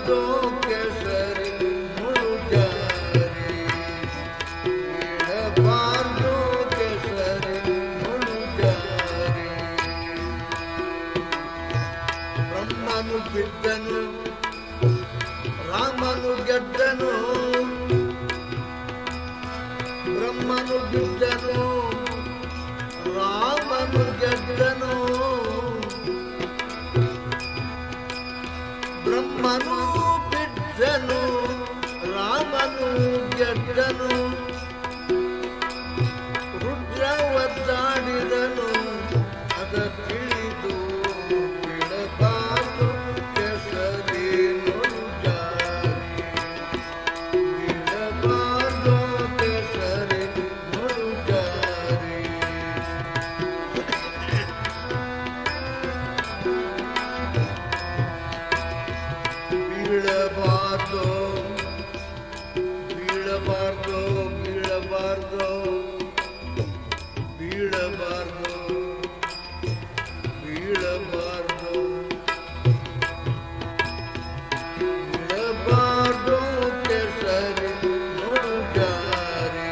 ಬೀಳಬಾರ್ದು ಕೆಸರಿ ಮುಳುಗಾರಿ, ಬೀಳಬಾರ್ದು ಕೆಸರಿ ಮುಳುಗಾರಿ. ಬ್ರಹ್ಮನು ಬಿದ್ದನು ರಾಮನು ಗೆದ್ದನು, ಬ್ರಹ್ಮನು ಬಿದ್ದನು ರಾಮನು ಗೆದ್ದನು, ಬ್ರಹ್ಮನು ಬಿದ್ದನು ರಾಮನು ಗೆದ್ದನು, ರುದ್ರ ಒದ್ದಾಡಿದನು ಅದ ತಿಳಿದು ಬಿಡಬಾರ್ದು ಕೆಸರಿ ಮುಳುಗಾರಿ, ಬಿಡಬಾರ್ದು ಕೆಸರಿ ಮುಳುಗಾರಿ. ಬೀಳಬಾರ್ದು ಬೀಳಬಾರ್ದು ಬೀಳಬಾರ್ದು ಬೀಳಬಾರ್ದು ಬೀಳಬಾರ್ದು ಬೀಳಬಾರ್ದು ಕೆಸರಿ ಮುಳುಗಾರಿ.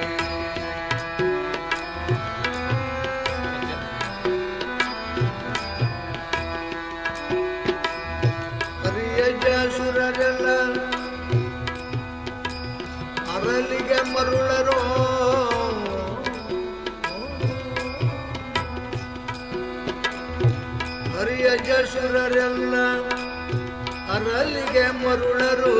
ಹರಿಯಜಾಸುರರೆಲ್ಲ ಅರಳಿಗೆ ಮರುಳರೋ, ಹರಿಯಜಾಸುರರೆಲ್ಲ ಅರಳಿಗೆ ಮರುಳರು,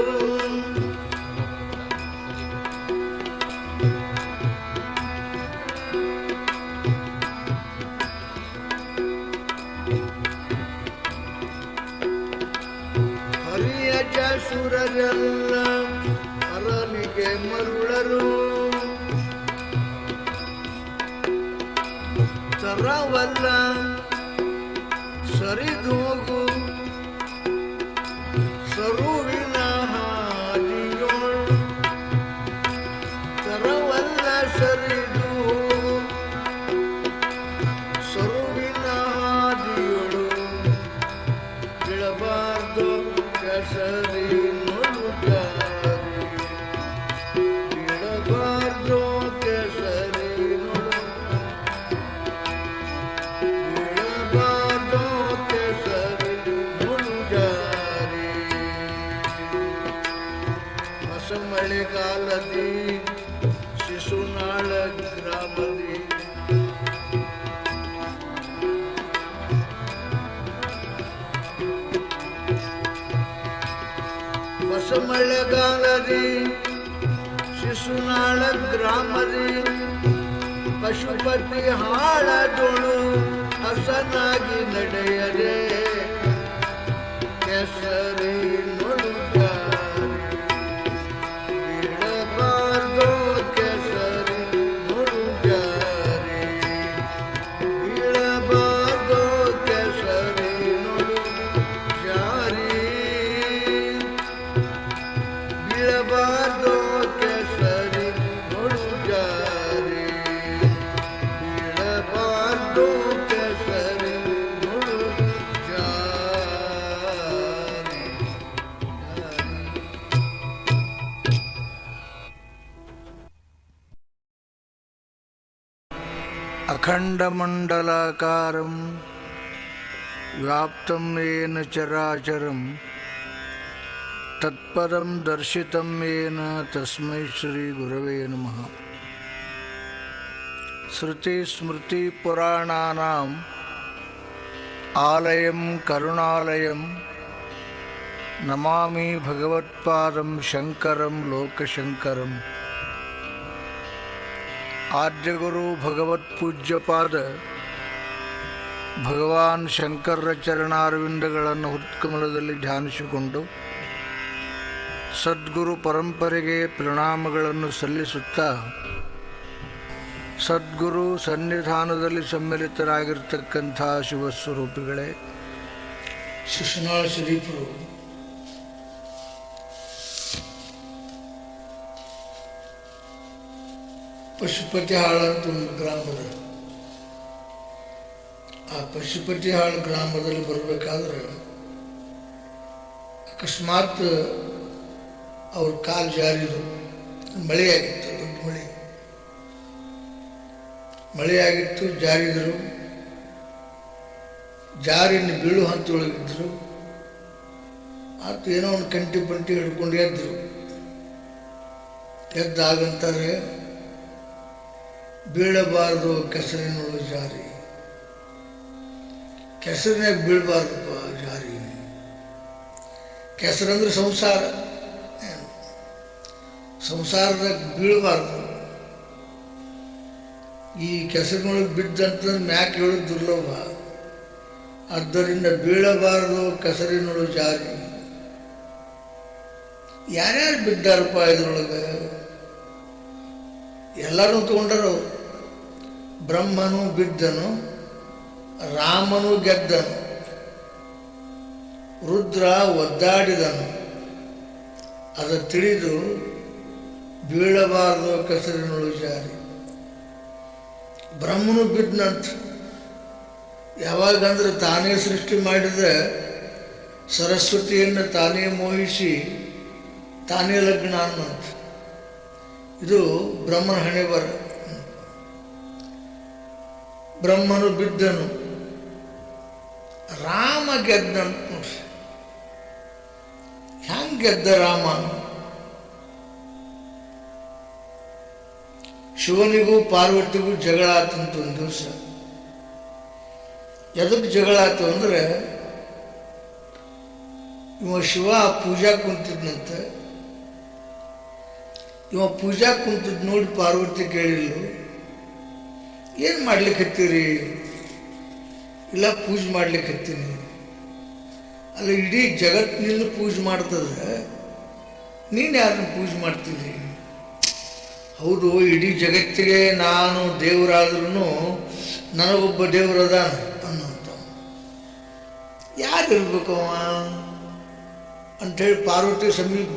ಹರಿಯಜಾಸುರರೆಲ್ಲ ಅರಳಿಗೆ ಮರುಳರು, ತರವಲ್ಲ ಸರಿದೋಗು ಸರುವಿನ ಹಾದಿಯೋಳು, ತರವಲ್ಲ ಸರಿದು ಸರುವಿನ ಹಾದಿಯೋಳು, ಬೀಳಬಾರ್ದು ಕೆಸರಿ ಮುಳುಗಾರಿ, ಬೀಳಬಾರ್ದು ಕೆಸರಿ ಬೀಳಬಾರ್ದು ಕೆಸರಿ ಮುಳುಗಾರಿ. ಹೊಸ ಮಳೆಗಾಲದಿ ಶಿಶುನಾಳ ಗ್ರಾಮದಿ ಹೊಸ ಮಳೆಗಾಲದಿ ಶಿಶುನಾಳ ಗ್ರಾಮದಿ ಪಶುಪತಿ ಹಾಳದೋಳು ಹಸನಾಗಿ ನಡೆಯದೆ ಕೆಸರಿ ಮುಳುಗಾರಿ, ಬೀಳಬಾರ್ದು ಕೆಸರಿ ಮುಳುಗಾರಿ, ಬೀಳಬಾರ್ದು ಕೆಸರಿ ಮುಳುಗಾರಿ, ಬೀಳಬಾರ್ದು ಕೆಸರಿ ಮುಳುಗಾರಿ, ಬೀಳಬಾರ್ದು ಕೆಸರಿ ಮುಳುಗಾರಿ. ಅಖಂಡಮಂಡಲಾಕಾರಂ ವ್ಯಾಪ್ತಂ ಯೇನ ಚರಾಚರಂ ತತ್ಪದಂ ದರ್ಶಿತಂ ಯೇನ ತಸ್ಮೈ ಶ್ರೀ ಗುರವೇ ನಮಃ. ಶ್ರುತಿ ಸ್ಮೃತಿ ಪುರಾಣಾನಾಂ ಆಲಯಂ ಕರುಣಾಲಯಂ ನಮಾಮಿ ಭಗವತ್ಪಾದಂ ಶಂಕರಂ ಲೋಕಶಂಕರಂ. ಆದ್ಯಗುರು ಭಗವತ್ಪೂಜ್ಯಪಾದ ಭಗವಾನ್ ಶಂಕರರ ಚರಣಾರವಿಂದಗಳನ್ನು ಹೃತ್ಕಮಲದಲ್ಲಿ ಧ್ಯಾನಿಸಿಕೊಂಡು ಸದ್ಗುರು ಪರಂಪರೆಗೆ ಪ್ರಣಾಮಗಳನ್ನು ಸಲ್ಲಿಸುತ್ತಾ, ಸದ್ಗುರು ಸನ್ನಿಧಾನದಲ್ಲಿ ಸಮ್ಮಿಲಿತರಾಗಿರ್ತಕ್ಕಂಥ ಶಿವಸ್ವರೂಪಿಗಳೇ, ಶಿಶುನಾಳ ಶ್ರೀಪುರು ಪಶುಪತಿಹಾಳ ಅಂತ ಒಂದು ಗ್ರಾಮದ, ಆ ಪಶುಪತಿಹಾಳ ಗ್ರಾಮದಲ್ಲಿ ಬರಬೇಕಾದ್ರೆ ಅಕಸ್ಮಾತ್ ಅವ್ರ ಕಾಲು ಜಾರಿದ್ರು. ಮಳೆಯಾಗಿತ್ತು, ದೊಡ್ಡ ಮಳೆಯಾಗಿತ್ತು. ಜಾರಿದರು, ಜಾರಿನ ಬೀಳು ಹಂತೊಳಗಿದ್ರು. ಆತ ಏನೋ ಒಂದು ಕಂಟಿ ಪಂಟಿ ಹಿಡ್ಕೊಂಡು ಎದ್ರು. ಎದ್ದಾಗಂತಾರೆ, ಬೀಳಬಾರದು ಕೆಸರಿನೊಳು ಜಾರಿ. ಕೆಸರಿನಾಗ ಬೀಳಬಾರ್ದಪ್ಪ ಜಾರಿ. ಕೆಸರಂದ್ರೆ ಸಂಸಾರ, ಸಂಸಾರದಾಗ ಬೀಳಬಾರ್ದು. ಈ ಕೆಸರಿನೊಳಗೆ ಬಿದ್ದಂತಂದ್ರೆ ಮ್ಯಾಕ್ ಹೇಳೋದು ದುರ್ಲಭ. ಆದ್ದರಿಂದ ಬೀಳಬಾರದು ಕೆಸರಿನೊಳು ಜಾರಿ. ಯಾರ್ಯಾರು ಬಿದ್ದಾರಪ್ಪ ಇದ್ರೊಳಗೆ? ಎಲ್ಲರೂ ತಗೊಂಡರು. ಬ್ರಹ್ಮನು ಬಿದ್ದನು, ರಾಮನು ಗೆದ್ದನು, ರುದ್ರ ಒದ್ದಾಡಿದನು. ಅದ ತಿಳಿದು ಬೀಳಬಾರದು ಕೆಸರಿನೊಳು ಜಾರಿ. ಬ್ರಹ್ಮನು ಬಿದ್ದನಂತ. ಯಾವಾಗಂದ್ರೆ ತಾನೇ ಸೃಷ್ಟಿ ಮಾಡಿದ ಸರಸ್ವತಿಯನ್ನು ತಾನೇ ಮೋಹಿಸಿ ತಾನೇ ಲಗ್ನ ಅನ್ನಂತ. ಇದು ಬ್ರಹ್ಮನ ಹಣೆ ಬರ. ಬ್ರಹ್ಮನು ಬಿದ್ದನು, ರಾಮ ಗೆದ್ದಂತ. ನೋಡ್ರಿ ಹ್ಯಾಂಗ ಗೆದ್ದ ರಾಮ? ಶಿವನಿಗೂ ಪಾರ್ವತಿಗೂ ಜಗಳ ಆತಂತ ಒಂದು ದಿವಸ. ಎದಕ್ಕೆ ಜಗಳ ಆಯ್ತು ಅಂದ್ರೆ, ಇವ ಶಿವ ಪೂಜಾ ಕುಂತಿದ್ನಂತ. ಇವ ಪೂಜಾ ಕುಂತಿದ್ ನೋಡಿ ಪಾರ್ವತಿ ಕೇಳಿಲ್ಲ, ಏನು ಮಾಡ್ಲಿಕ್ಕೆ ಹತ್ತೀರಿ? ಇಲ್ಲ, ಪೂಜೆ ಮಾಡ್ಲಿಕ್ಕೆ ಹತ್ತೀನಿ. ಅಲ್ಲ, ಇಡೀ ಜಗತ್ತಿನಿಂದ ಪೂಜೆ ಮಾಡ್ತದೆ, ನೀನು ಯಾರನ್ನ ಪೂಜೆ ಮಾಡ್ತೀರಿ? ಹೌದು, ಇಡೀ ಜಗತ್ತಿಗೆ ನಾನು ದೇವರಾದ್ರೂ ನನಗೊಬ್ಬ ದೇವರದ ಅನ್ನೋಂಥ. ಯಾರಿರ್ಬೇಕವ ಅಂಥೇಳಿ ಪಾರ್ವತಿ ಸಮೀಪ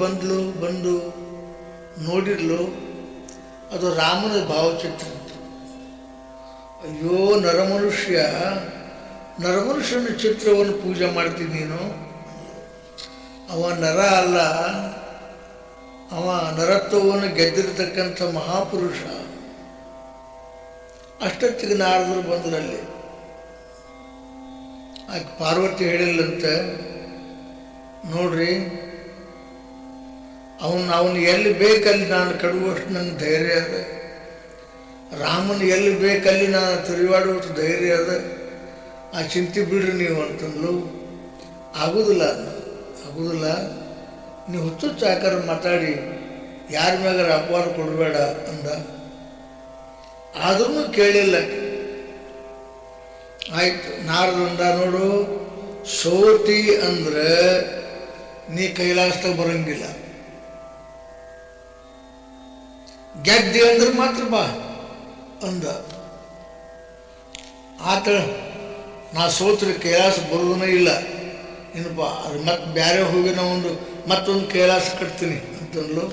ಬಂದು ನೋಡಿರ್ಲು. ಅದು ರಾಮನ ಭಾವಚಿತ್ರ ಇತ್ತು. ಅಯ್ಯೋ ನರಮನುಷ್ಯನ ಚಿತ್ರವನ್ನು ಪೂಜೆ ಮಾಡ್ತೀನಿ ನೀನು. ಅವ ನರ ಅಲ್ಲ, ಅವ ನರತ್ವವನ್ನು ಗೆದ್ದಿರತಕ್ಕಂಥ ಮಹಾಪುರುಷ. ಅಷ್ಟೊತ್ತಿಗೆ ನಾರದರು ಬಂದ್ರಲ್ಲಿ. ಆಕೆ ಪಾರ್ವತಿ ಹೇಳಿಲ್ಲಂತೆ, ನೋಡ್ರಿ, ಅವನು ಎಲ್ಲಿ ಬೇಕಲ್ಲಿ ನಾನು ಕಡುವಷ್ಟು ನನ್ನ ಧೈರ್ಯ ಅದ. ರಾಮನ ಎಲ್ಲಿ ಬೇಕಲ್ಲಿ ನಾನು ತಿರುಗಾಡುವಷ್ಟು ಧೈರ್ಯ ಅದ. ಆ ಚಿಂತೆ ಬಿಡ್ರಿ ನೀವು ಅಂತಂದ್ಲು. ಆಗುದಿಲ್ಲ, ನೀವು ಹುಚ್ಚು ಚಾಕರ ಮಾತಾಡಿ ಯಾರ ಮ್ಯಾಗಾರ ಅಪವಾದ ಕೊಡಬೇಡ ಅಂದ. ಆದ್ರೂ ಕೇಳಿಲ್ಲ. ಆಯ್ತು, ನಾರದಂದ, ನೋಡು, ಸೋತಿ ಅಂದ್ರೆ ನೀ ಕೈಲಾಸದಾಗ ಬರಂಗಿಲ್ಲ, ಗೆದ್ದಿ ಅಂದ್ರೆ ಮಾತ್ರ ಬಾ ಅಂದ. ಆತ, ನಾ ಸೋತ್ರೆ ಕೈಲಾಸ ಬರೋದನೇ ಇಲ್ಲ, ಏನಪ್ಪ ಅದು ಮತ್ತೆ ಬ್ಯಾರೆ ಹೋಗಿ ನಾವು ಮತ್ತೊಂದು ಕೈಲಾಸ ಕಟ್ತೀನಿ ಅಂತಂದ್ಲು.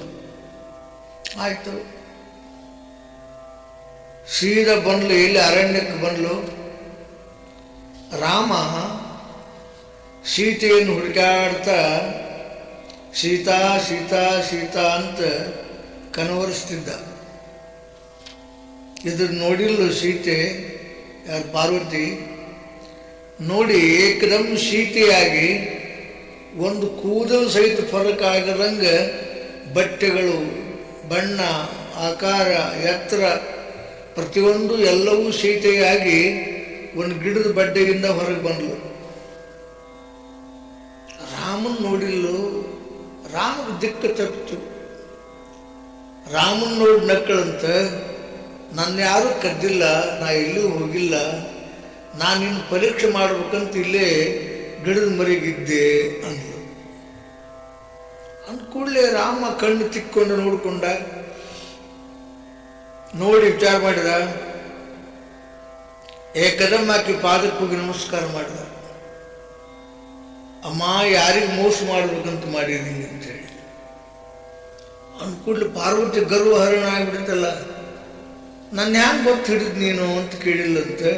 ಆಯ್ತು, ಸೀದಾ ಬಂದ್ಲು. ಎಲ್ಲಿ? ಅರಣ್ಯಕ್ಕೆ ಬಂದ್ಲು. ರಾಮ ಸೀತೆಯನ್ನು ಹುಡುಕಾಡ್ತಾ ಸೀತಾ ಸೀತಾ ಸೀತಾ ಅಂತ ಕನವರಿಸ್ತಿದ್ದ. ಇದ್ರ ನೋಡಿಲ್ಲ ಸೀತೆ, ಯಾರು ಪಾರ್ವತಿ. ನೋಡಿ ಏಕದಮ್ ಸೀತೆಯಾಗಿ ಒಂದು ಕೂದಲು ಸಹಿತ ಫರಕ್ ಆಗದಂಗೆ ಬಟ್ಟೆಗಳು, ಬಣ್ಣ, ಆಕಾರ, ಎತ್ತರ ಪ್ರತಿಯೊಂದು ಎಲ್ಲವೂ ಸೀತೆಯಾಗಿ ಒಂದು ಗಿಡದ ಬಡ್ಡೆಯಿಂದ ಹೊರಗೆ ಬಂದ್ಲು. ರಾಮನ್ ನೋಡಿಲ್ಲು. ರಾಮನ ದಿಕ್ಕ ತಪ್ಪಿತು. ರಾಮನ್ ನೋಡಿ ನಕ್ಕಳಂತ, ನನ್ನ ಯಾರೂ ಕದ್ದಿಲ್ಲ, ನಾ ಎಲ್ಲೂ ಹೋಗಿಲ್ಲ, ನಾನು ನಿನ್ನ ಪರೀಕ್ಷೆ ಮಾಡ್ಬೇಕಂತ ಇಲ್ಲೇ ಗಿಡದ ಮರಿಗಿದ್ದೆ ಅಂದ್ಲು. ಅಂದ್ಕೂಡಲೇ ರಾಮ ಕಣ್ಣು ತಿಕ್ಕೊಂಡು ನೋಡ್ಕೊಂಡ. ನೋಡಿ ವಿಚಾರ ಮಾಡಿದ. ಏಕದಮ್ ಆಕಿ ಪಾದಕ್ಕೆ ಹೋಗಿ ನಮಸ್ಕಾರ ಮಾಡಿದ. ಅಮ್ಮ, ಯಾರಿಗೆ ಮೋಸ ಮಾಡ್ಬೇಕಂತ ಮಾಡಿದೀನಿ ಅಂತೇಳಿ. ಅಂದ್ಕೂಡ್ಲೆ ಪಾರ್ವತಿ ಗರ್ವ ಹರಣ ಆಗ್ಬಿಡುತ್ತಲ್ಲ. ನನ್ನ ಹ್ಯಾಂಗೆ ಗೊತ್ತು ಹಿಡಿದ್ ನೀನು ಅಂತ ಕೇಳಿಲ್ಲಂತೆ.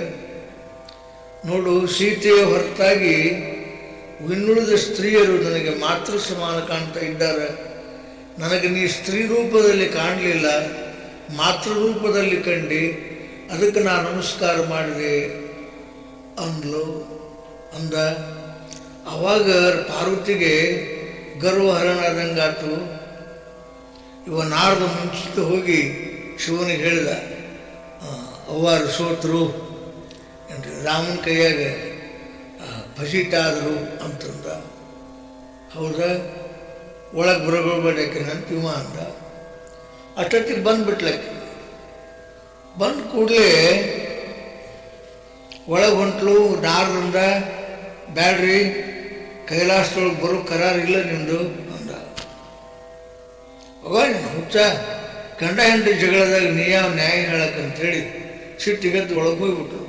ನೋಡು, ಸೀತೆಯ ಹೊರತಾಗಿ ಇನ್ನುಳಿದ ಸ್ತ್ರೀಯರು ನನಗೆ ಮಾತೃ ಸಮಾನ ಕಾಣ್ತಾ ಇದ್ದಾರೆ, ನನಗೆ ನೀ ಸ್ತ್ರೀ ರೂಪದಲ್ಲಿ ಕಾಣಲಿಲ್ಲ, ಮಾತೃ ರೂಪದಲ್ಲಿ ಕಂಡು, ಅದಕ್ಕೆ ನಾನು ನಮಸ್ಕಾರ ಮಾಡಿದೆ ಅಂದ್ಲು ಅಂದ. ಅವಾಗ ಪಾರ್ವತಿಗೆ ಗರ್ವಹರಣಾದಂಗಾತು. ಇವ ನಾರದ ಮುಂಚಿತ ಹೋಗಿ ಶಿವನಿಗೆ ಹೇಳಿದ, ಅವ್ವಾರು ಸೋತರು ಏನ್ರಿ, ರಾಮನ ಕೈಯಾಗ ಫಸೀಟಾದರು ಅಂತಂದ. ಹೌದಾ, ಒಳಗೆ ಬರಬೇಡಕ್ಕೆ ನಂತಿವ ಅಂದ. ಅಷ್ಟೊತ್ತಿಗೆ ಬಂದ್ಬಿಟ್ಲಕ್ಕೆ. ಬಂದ ಕೂಡಲೇ ಒಳಗೆ ಹೊಂಟ್ಲು. ನಾರದಿಂದ ಬ್ಯಾಡ್ರಿ, ಕೈಲಾಸದೊಳಗೆ ಬರೋ ಕರಾರಿಲ್ಲ ನಿಂದು ಅಂದ. ಅವ ಹುಚ್ಚ, ಗಂಡ ಹೆಂಡತಿ ಜಗಳದಾಗ ನೀ ಯಾವ ನ್ಯಾಯ ಹೇಳಕ್ಕಂತೇಳಿ ಸಿಟ್ಟಿಗೆದ್ದು ಒಳಗೆ ಹೋಗ್ಬಿಟ್ರು.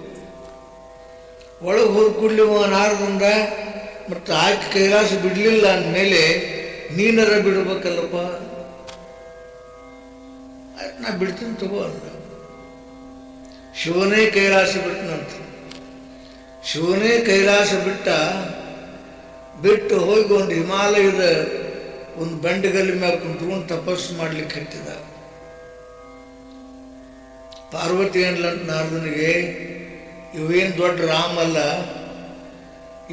ಒಳಗೆ ಹೋದ ಕೂಡಲೇ ನಾರದಿಂದ ಮತ್ತು ಆಕೆ ಕೈಲಾಸ ಬಿಡಲಿಲ್ಲ ಅಂದಮೇಲೆ ನೀನರ ಬಿಡ್ಬೇಕಲ್ಲಪ್ಪ. ಆಯ್ತು, ನಾ ಬಿಡ್ತೀನಿ ತಗೋ ಅಂದ. ಶಿವನೇ ಕೈಲಾಸ ಬಿಟ್ಟನಂತ. ಶಿವನೇ ಕೈಲಾಸ ಬಿಟ್ಟು ಹೋಗಿ ಒಂದು ಹಿಮಾಲಯದ ಒಂದು ಬಂಡೆಗಲ್ಲಿ ಮ್ಯಾಗ ಕುಂತ್ಕೊಂಡು ತಪಸ್ಸು ಮಾಡ್ಲಿಕ್ಕೆ ಹತ್ತಿದ. ಪಾರ್ವತಿ ಏನ್ಲಂತ ನಾರದನಿಗೆ, ಇವೇನು ದೊಡ್ಡ ರಾಮ ಅಲ್ಲ,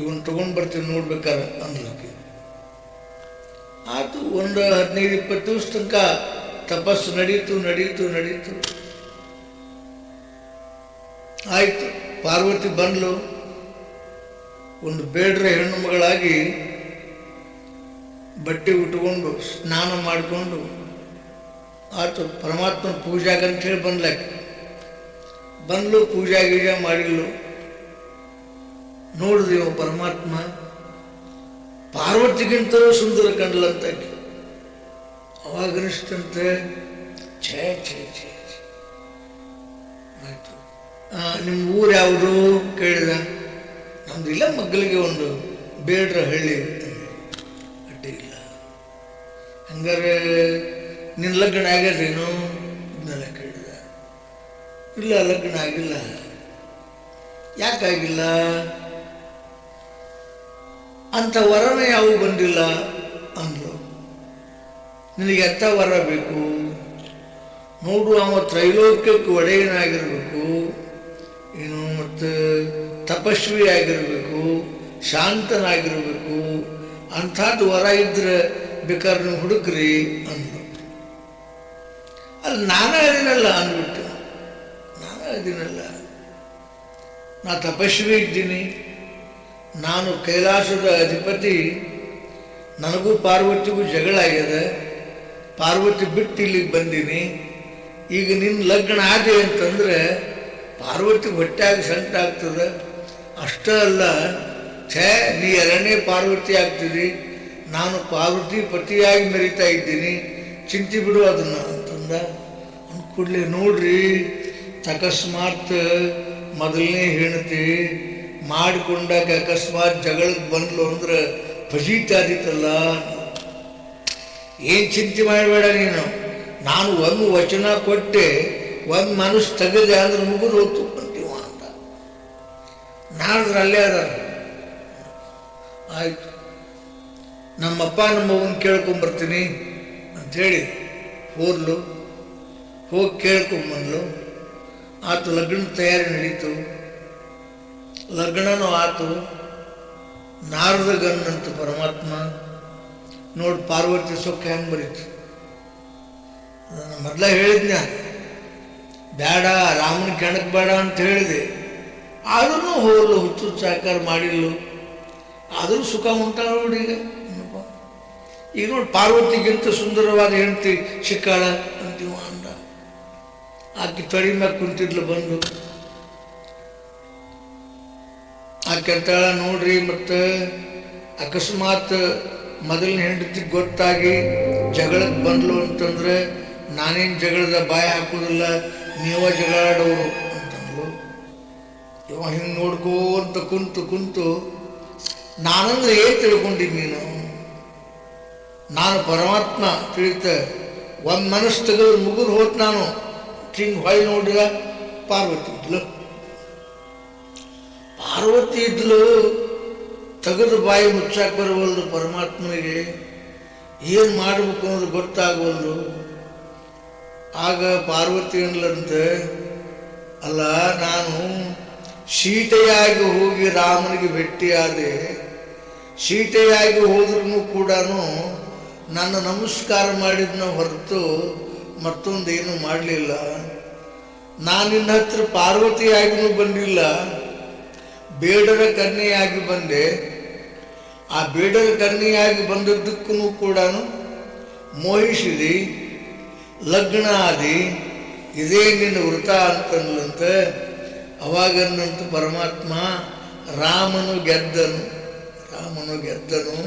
ಇವನ್ ತಗೊಂಡು ಬರ್ತೀನಿ ನೋಡ್ಬೇಕಾರ ಅಂದ್ಲಕ್ಕೆ. ಆತು, ಒಂದು 15-20 ದಿವಸ ತನಕ ತಪಸ್ಸು ನಡೀತು. ಆಯ್ತು, ಪಾರ್ವತಿ ಬಂದ್ಲು. ಒಂದು ಬೇಡ್ರ ಹೆಣ್ಣು ಮಗಳಾಗಿ ಬಟ್ಟೆ ಉಟ್ಕೊಂಡು ಸ್ನಾನ ಮಾಡಿಕೊಂಡು ಆತು, ಪರಮಾತ್ಮನ ಪೂಜಾಗಂತ ಹೇಳಿ ಬಂದ್ಲು. ಪೂಜಾ ಗೀಜಾ ಮಾಡಿದ್ಲು. ನೋಡಿದೆವು ಪರಮಾತ್ಮ ಪಾರ್ವತಿಗಿಂತಲೂ ಸುಂದರ ಕಂಡ್ಲಂತ. ಅವಾಗ ಅನಿಸ್ತಂತೆ, ಛೇ ಆಯ್ತು, ನಿಮ್ಮ ಊರು ಯಾವುದು ಕೇಳಿದ. ನಮ್ದು ಇಲ್ಲ, ಮಗ್ಗಲಿಗೆ ಒಂದು ಬೇಡ್ರ ಹಳ್ಳಿ, ಅಡ್ಡಿ ಇಲ್ಲ. ಹಂಗಾರೆ ನಿನ್ನ ಲಗ್ನ ಆಗ್ಯದೇನು ಇದನ್ನೆಲ್ಲ ಕೇಳಿದ. ಇಲ್ಲ, ಲಗ್ನ ಆಗಿಲ್ಲ. ಯಾಕಾಗಿಲ್ಲ? ಅಂಥ ವರನ ಯಾವ ಬಂದಿಲ್ಲ ಅಂದ್ಲು. ನಿನಗೆ ಎಂಥ ವರ ಬೇಕು ನೋಡು, ಅವ ತ್ರೈಲೋಕ್ಯಕ್ಕೆ ಒಡೆಯನಾಗಿರ್ಬೇಕು, ಏನು ಮತ್ತು ತಪಸ್ವಿ ಆಗಿರಬೇಕು, ಶಾಂತನಾಗಿರ್ಬೇಕು. ಅಂಥದ್ದು ವರ ಇದ್ರೆ ಬೇಕಾದ್ರೆ ನೀವು ಹುಡುಕ್ರಿ ಅಂದ್ರು. ಅಲ್ಲಿ ನಾನೇ ಅದೀನಲ್ಲ ಅಂದ್ಬಿಟ್ಟು, ನಾ ತಪಸ್ವಿ ಇದ್ದೀನಿ, ನಾನು ಕೈಲಾಸದ ಅಧಿಪತಿ, ನನಗೂ ಪಾರ್ವತಿಗೂ ಜಗಳ ಆಗ್ಯದ, ಪಾರ್ವತಿ ಬಿಟ್ಟು ಇಲ್ಲಿಗೆ ಬಂದೀನಿ. ಈಗ ನಿನ್ನ ಲಗ್ನ ಆದೆ ಅಂತಂದ್ರೆ ಪಾರ್ವತಿ ಹೊಟ್ಟೆಯಾಗಿ ಸಂಕಟ ಆಗ್ತದೆ. ಅಷ್ಟೇ ಅಲ್ಲ, ನೀ 2ನೇ ಪಾರ್ವತಿ ಆಗ್ತಿದ್ದಿ, ನಾನು ಪಾರ್ವತಿ ಪತಿಯಾಗಿ ಮೆರಿತಾ ಇದ್ದೀನಿ, ಚಿಂತೆ ಬಿಡು ಅದನ್ನು ಅಂತಂದ. ಅಂದ್ಕೂಡ್ಲೆ ನೋಡ್ರಿ, ಅಕಸ್ಮಾತ್ ಮೊದಲನೇ ಹೆಣ್ತಿ ಮಾಡಿಕೊಂಡಾಗ ಅಕಸ್ಮಾತ್ ಜಗಳಕ್ಕೆ ಬಂದ್ಲು ಅಂದ್ರೆ ಫಜೀತಾದಿತ್ತಲ್ಲ. ಏನು ಚಿಂತೆ ಮಾಡಬೇಡ ನೀನು, ನಾನು ಒಂದು ವಚನ ಕೊಟ್ಟೆ, ಒಂದು ಮನಸ್ಸು ತೆಗೆದೆ ಅಂದ್ರೆ ಮುಗಿದು ಹೋಗ್ತು ಅಂತೀವ ಅಂತ. ನಾಡ್ರೆ ಅಲ್ಲೇ ಅದ. ಆಯ್ತು, ನಮ್ಮಪ್ಪ ನಮ್ಮವ್ವನ್ನ ಕೇಳ್ಕೊಂಬರ್ತೀನಿ ಅಂಥೇಳಿ ಹೋದ್ಲು. ಹೋಗಿ ಕೇಳ್ಕೊಂಬಂದ್ಲು. ಆತು, ಲಗ್ನ ತಯಾರಿ ನಡೀತು. ಲಗ್ನನೂ ಆತು. ನಾರದ ಗನ್ನಂತ ಪರಮಾತ್ಮ ನೋಡಿ ಪಾರ್ವತಿ ಸೊಕ್ಕ ಹೆಂಗೆ ಬರೀತು. ನಾನು ಮೊದಲ ಹೇಳಿದ್ನ, ಬೇಡ ರಾಮನ ಕೆಣಕ್ ಬೇಡ ಅಂತ ಹೇಳಿದೆ. ಆದ್ರೂ ಹೋಗ್ಲು, ಹುಚ್ಚು ಸಾಕಾರ ಮಾಡಿಲ್ಲ. ಆದರೂ ಸುಖ ಉಂಟಾಗ ನೋಡಿ. ಈಗ ನೋಡಿ, ಪಾರ್ವತಿಗಿಂತ ಸುಂದರವಾದ ಹೆಂಡತಿ ಸಿಕ್ಕಾಳ ಅಂತೀವ ಅಂದ. ಆಕೆ ತೊಡಿ ಮ್ಯಾಗ ಕುಂತಿದ್ಲು. ಬಂದು ಆಕೆ ಅಂತಾಳ, ನೋಡ್ರಿ, ಮತ್ತು ಅಕಸ್ಮಾತ್ ಮೊದಲನೇ ಹೆಂಡತಿಗೆ ಗೊತ್ತಾಗಿ ಜಗಳಕ್ಕೆ ಬಂದ್ಲು ಅಂತಂದ್ರೆ ನಾನೇನು ಜಗಳದ ಬಾಯಿ ಹಾಕೋದಿಲ್ಲ, ನೀವ ಜಗಳಾಡೋರು ಅಂತಂದ್ಲು. ಇವ ಹಿಂಗೆ ನೋಡ್ಕೋಂತ ಕುಂತು ನಾನಂದ್ರೆ ಏನು ತಿಳ್ಕೊಂಡಿದ್ದೀನಿ ನೀನು? ನಾನು ಪರಮಾತ್ಮ ತಿಳಿತ, ಒಂದು ಮನಸ್ಸು ತೆಗೆದು ಮುಗಿದು ಹೋತ್ ನಾನು. ಹಿಂಗೆ ಹೊಳ್ಳಿ ನೋಡಿದ, ಪಾರ್ವತಿ ಇದ್ಲು. ತೆಗೆದು ಬಾಯಿ ಮುಚ್ಚಾಕ್ ಬರವಲ್ದು ಪರಮಾತ್ಮನಿಗೆ. ಏನು ಮಾಡಬೇಕು ಅನ್ನೋದು ಗೊತ್ತಾಗವಲ್ದು. ಆಗ ಪಾರ್ವತಿ ಅನ್ಲಂತೆ, ಅಲ್ಲ ನಾನು ಸೀತೆಯಾಗಿ ಹೋಗಿ ರಾಮನಿಗೆ ಭೇಟಿಯಾದೆ, ಸೀತೆಯಾಗಿ ಹೋದ್ರೂ ಕೂಡ ನನ್ನ ನಮಸ್ಕಾರ ಮಾಡಿದ್ನ ಹೊರತು ಮತ್ತೊಂದೇನು ಮಾಡಲಿಲ್ಲ. ನಾನಿನ್ನ ಹತ್ರ ಪಾರ್ವತಿಯಾಗಿಯೂ ಬಂದಿಲ್ಲ, ಬೇಡರ ಕನ್ಯೆಯಾಗಿ ಬಂದೆ. ಆ ಬೇಡರ ಕನ್ಯೆಯಾಗಿ ಬಂದದ್ದಕ್ಕೂ ಕೂಡ ಮೋಹಿಸಿದಿ, ಲಗ್ನ ಆದಿ, ಇದೇ ನಿನ್ನ ವೃತ ಅಂತಂದ್ಲಂತ. ಅವಾಗನ್ನಂತ ಪರಮಾತ್ಮ ರಾಮನು ಗೆದ್ದನು, ರಾಮನು ಗೆದ್ದನು.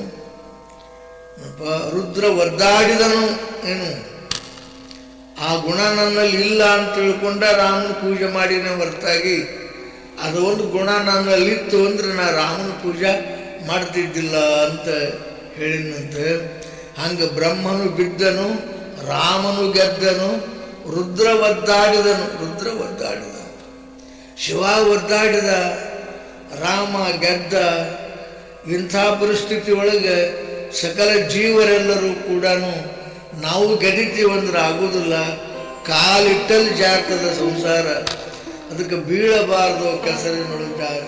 ರುದ್ರ ಒದ್ದಾಡಿದನು. ಏನು ಆ ಗುಣ ನನ್ನಲ್ಲಿ ಇಲ್ಲ ಅಂತ ತಿಳ್ಕೊಂಡ ರಾಮನ ಪೂಜೆ ಮಾಡಿನ ಹೊರತಾಗಿ ಅದು ಒಂದು ಗುಣ ನನ್ನಲ್ಲಿತ್ತು ಅಂದ್ರೆ ನಾ ರಾಮನ ಪೂಜೆ ಮಾಡ್ತಿದ್ದಿಲ್ಲ ಅಂತ ಹೇಳಿನಂತೆ. ಹಂಗೆ ಬ್ರಹ್ಮನು ಬಿದ್ದನು, ರಾಮನು ಗೆದ್ದನು, ರುದ್ರ ಒದ್ದಾಡಿದನು, ರುದ್ರ ಒದ್ದಾಡಿದ, ಶಿವ ಒದ್ದಾಡಿದ, ರಾಮ ಗೆದ್ದ. ಇಂಥ ಪರಿಸ್ಥಿತಿ ಒಳಗೆ ಸಕಲ ಜೀವರೆಲ್ಲರೂ ಕೂಡ ನಾವು ಗೆದ್ದಿದ್ದೀವಂದ್ರೆ ಆಗೋದಿಲ್ಲ. ಕಾಲಿಟ್ಟಲ್ಲಿ ಜಾರ್ತದ ಸಂಸಾರ, ಅದಕ್ಕೆ ಬೀಳಬಾರ್ದು ಕೆಸರಿನೊಳಗೆ ಜಾರಿ.